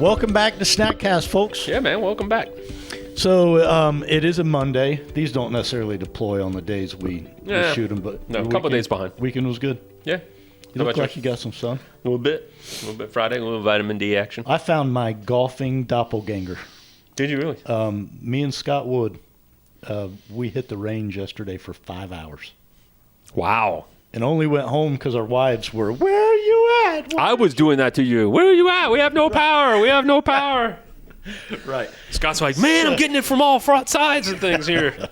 Welcome back to Snackcast, folks. Yeah, man, welcome back. So it is a Monday. These don't necessarily deploy on the days we shoot them, but No, a couple of days behind. Weekend was good. Yeah. You look like you got some sun. A little bit Friday, a little vitamin D action. I found my golfing doppelganger. Did you really? Me and Scott Wood, we hit the range yesterday for 5 hours. Wow. And only went home because our wives were, where are you at? I was doing that to you. Where are you at? We have no power. We have no power. Right. Scott's like, man, I'm getting it from all front sides and things here.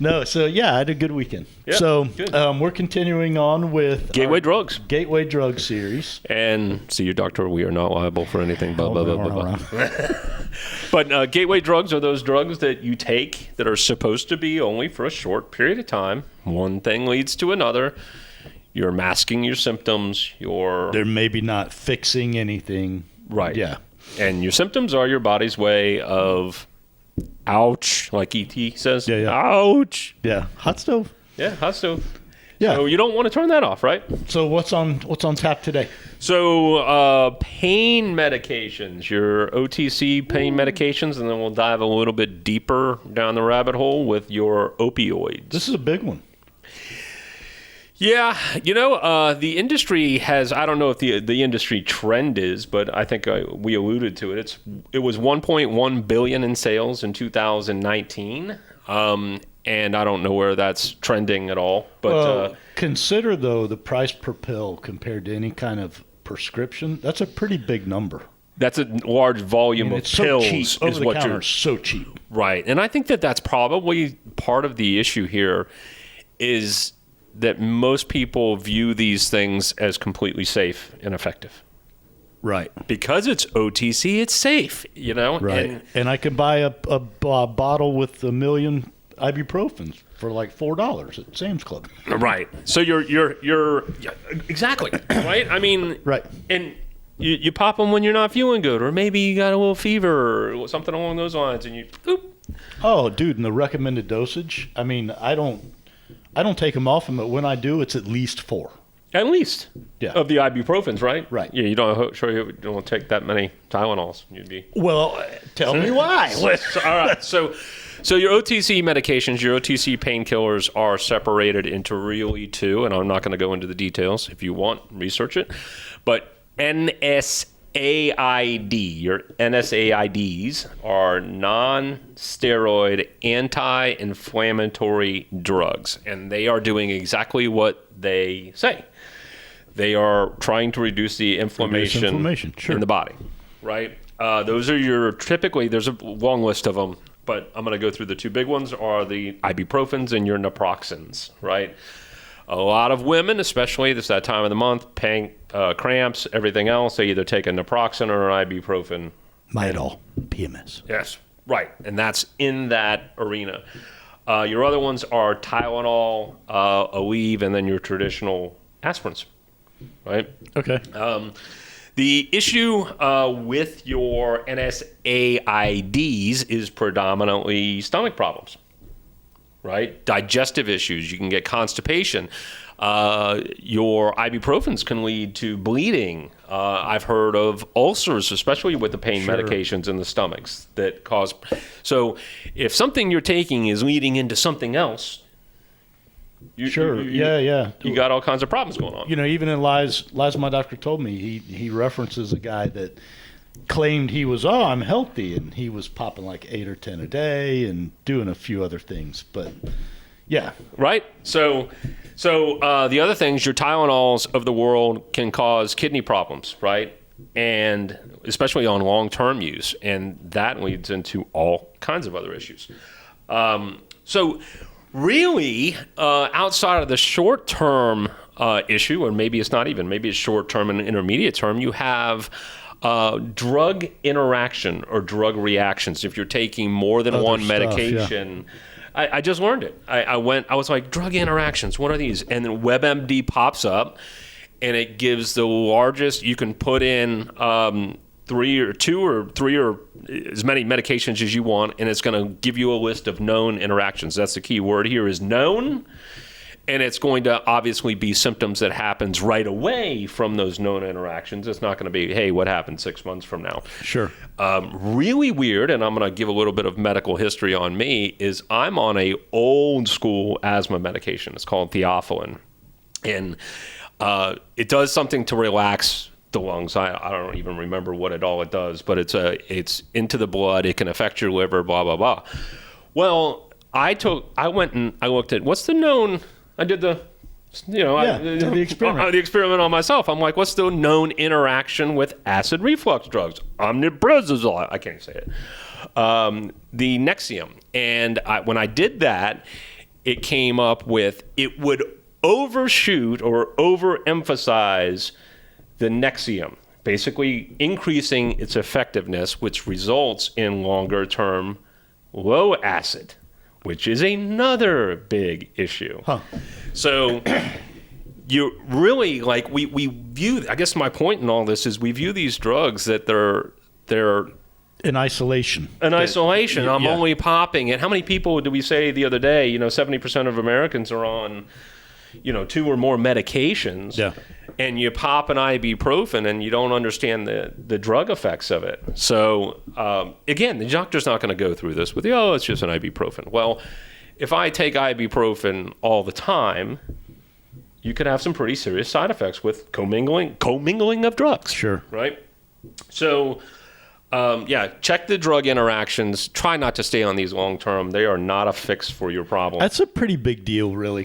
No, so yeah, I had a good weekend. Yep, so good. We're continuing on with Gateway drugs. Gateway drug series. And see your doctor, we are not liable for anything. Blah, blah, blah, blah, blah. But gateway drugs are those drugs that you take that are supposed to be only for a short period of time. One thing leads to another. You're masking your symptoms. They're maybe not fixing anything. Right. Yeah. And your symptoms are your body's way of ouch, like E.T. says. Yeah. Ouch. Yeah. Hot stove. Yeah, hot stove. Yeah. So you don't want to turn that off, right? So what's on tap today? So pain medications, your OTC pain medications, and then we'll dive a little bit deeper down the rabbit hole with your opioids. This is a big one. Yeah, the industry has, I don't know if the industry trend is, but I think we alluded to it. It was 1.1 billion in sales in 2019. And I don't know where that's trending at all. But consider, though, the price per pill compared to any kind of prescription. That's a pretty big number. That's a large volume of it's pills. So cheap. Over the counter is so cheap. Right. And I think that's probably part of the issue here is that most people view these things as completely safe and effective. Right. Because it's OTC, it's safe, Right. And I can buy a bottle with 1 million ibuprofens for like $4 at Sam's Club. Right. So you're exactly right. I mean, right. And you pop them when you're not feeling good, or maybe you got a little fever or something along those lines, and you. Oop. Oh, dude! And the recommended dosage. I mean, I don't take them off them, but when I do, it's at least 4. At least. Yeah. Of the ibuprofens, right? Right. Yeah. You don't take that many Tylenols. You'd be. Well, tell me why. All right. So your OTC medications, your OTC painkillers are separated into really 2, and I'm not going to go into the details. If you want, research it. But NSAID, your NSAIDs are non-steroid anti-inflammatory drugs, and they are doing exactly what they say. They are trying to reduce the inflammation sure. in the body, right? Those are typically, there's a long list of them, but I'm going to go through the 2 big ones are the ibuprofens and your naproxens, right? A lot of women, especially that time of the month, cramps, everything else, they either take a naproxen or an ibuprofen. Midol, PMS. Yes, right. And that's in that arena. Your other ones are Tylenol, Aleve, and then your traditional aspirins, right? Okay. The issue with your NSAIDs is predominantly stomach problems, right? Digestive issues. You can get constipation. Your ibuprofens can lead to bleeding. I've heard of ulcers, especially with the pain medications in the stomachs that cause. So if something you're taking is leading into something else, you got all kinds of problems going on. Even in Lies my doctor told me, he references a guy that claimed he was, I'm healthy, and he was popping like 8 or 10 a day and doing a few other things. But yeah. Right. So the other things, your Tylenols of the world can cause kidney problems, right? And especially on long-term use, and that leads into all kinds of other issues. So really, outside of the short-term issue, or maybe it's not even, maybe it's short-term and intermediate term, you have drug interaction or drug reactions. If you're taking more than one medication, I just learned it. I was like, drug interactions, what are these? And then WebMD pops up, and it gives the largest, you can put in 3 or as many medications as you want, and it's going to give you a list of known interactions. That's the key word here is known. And it's going to obviously be symptoms that happens right away from those known interactions. It's not going to be, hey, what happened 6 months from now? Sure. Really weird, and I'm going to give a little bit of medical history on me, is I'm on a old school asthma medication. It's called theophylline. And it does something to relax the lungs. I don't even remember what it does, but it's into the blood. It can affect your liver, blah, blah, blah. Well, I went and I looked at what's the known... I did the, the experiment. The experiment on myself. I'm like, what's the known interaction with acid reflux drugs? Omeprazole. I can't say it. The Nexium. And when I did that, it came up with it would overshoot or overemphasize the Nexium, basically increasing its effectiveness, which results in longer-term low acid, which is another big issue. Huh. So you really, like, we view, I guess my point in all this is we view these drugs that they're in isolation. I'm Yeah. only popping it. How many people did we say the other day, 70% of Americans are on, 2 or more medications. Yeah. And you pop an ibuprofen and you don't understand the drug effects of it. So, again, the doctor's not going to go through this with you, it's just an ibuprofen. Well, if I take ibuprofen all the time, you could have some pretty serious side effects with commingling of drugs. Sure. Right? So, check the drug interactions. Try not to stay on these long term. They are not a fix for your problem. That's a pretty big deal, really.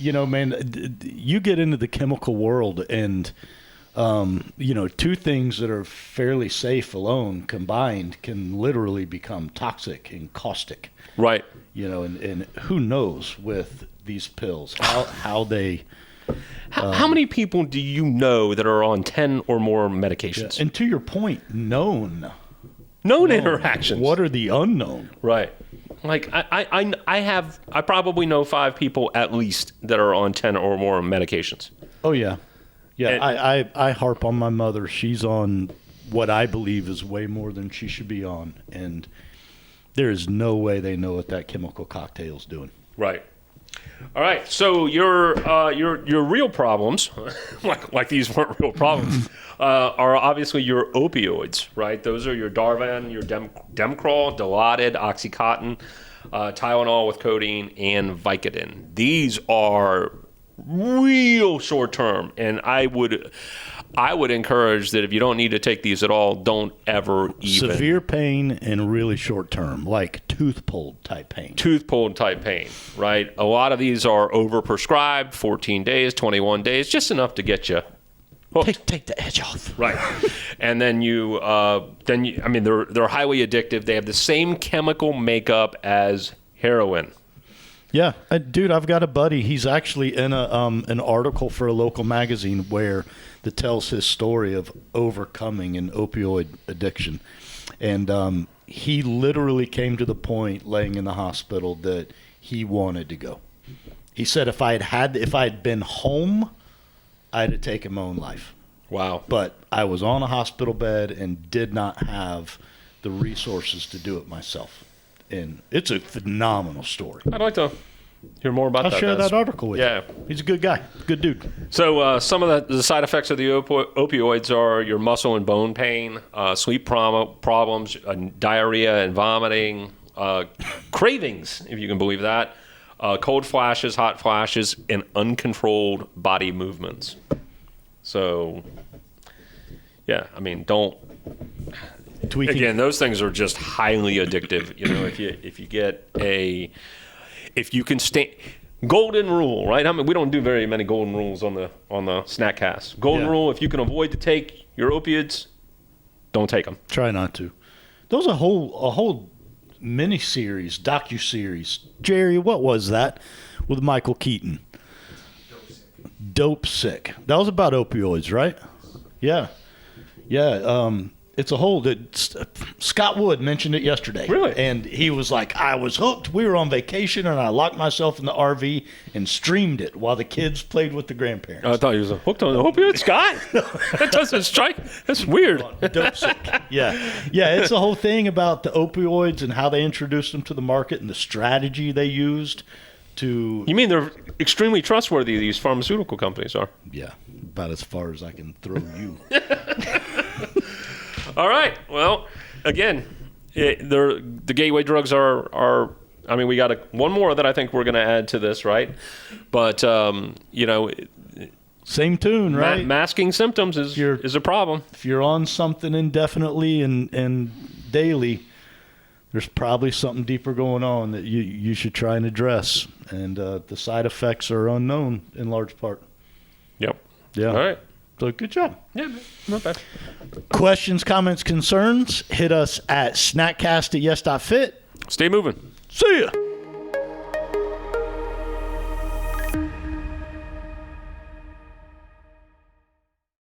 Man, you get into the chemical world and, 2 things that are fairly safe alone combined can literally become toxic and caustic. Right. And who knows with these pills, how they... How many people do you know that are on 10 or more medications? Yeah. And to your point, known interactions. What are the unknown? Right. Like I probably know 5 people at least that are on 10 or more medications. Oh yeah. Yeah. And, I harp on my mother. She's on what I believe is way more than she should be on. And there is no way they know what that chemical cocktail's doing. Right. All right, so your real problems, like these weren't real problems, are obviously your opioids, right? Those are your Darvan, your Demcrawl, Dilaudid, OxyContin, Tylenol with codeine, and Vicodin. These are real short term, and I would encourage that if you don't need to take these at all, don't ever even. Severe pain and really short term, like tooth pulled type pain. Right? A lot of these are overprescribed, 14 days, 21 days, just enough to get you hooked. Take the edge off. Right. And then they're highly addictive. They have the same chemical makeup as heroin. Yeah, dude, I've got a buddy. He's actually in an article for a local magazine that tells his story of overcoming an opioid addiction, and he literally came to the point, laying in the hospital, that he wanted to go. He said, if I had been home, I'd have taken my own life. Wow. But I was on a hospital bed and did not have the resources to do it myself. And it's a phenomenal story. I'd like to hear more about that. I'll share that article with you. He's a good guy. Good dude. So some of the side effects of the opioids are your muscle and bone pain, sleep problems, diarrhea and vomiting, cravings, if you can believe that, cold flashes, hot flashes, and uncontrolled body movements. So, don't... Tweaking. Again, those things are just highly addictive. If you can stay, golden rule, right? I mean, we don't do very many golden rules on the snack cast. Golden rule: if you can avoid to take your opiates, don't take them. Try not to. There's a whole mini-series, docu-series. Jerry, what was that with Michael Keaton? Dope Sick. That was about opioids, right? Yeah. It's a whole... Scott Wood mentioned it yesterday. Really? And he was like, I was hooked. We were on vacation, and I locked myself in the RV and streamed it while the kids played with the grandparents. I thought he was hooked on the opioids, Scott. That doesn't strike. That's weird. Dope Sick. Yeah. It's the whole thing about the opioids and how they introduced them to the market and the strategy they used to You mean they're extremely trustworthy, these pharmaceutical companies are? yeah, about as far as I can throw you. All right. Well, again, the gateway drugs are. I mean, we got one more that I think we're going to add to this, right? But Same tune, right? masking symptoms is a problem. If you're on something indefinitely and daily, there's probably something deeper going on that you should try and address. And the side effects are unknown in large part. Yep. Yeah. All right. So good job. Yeah, not bad. Questions, comments, concerns, hit us at snackcast@yes.fit. Stay moving. See ya.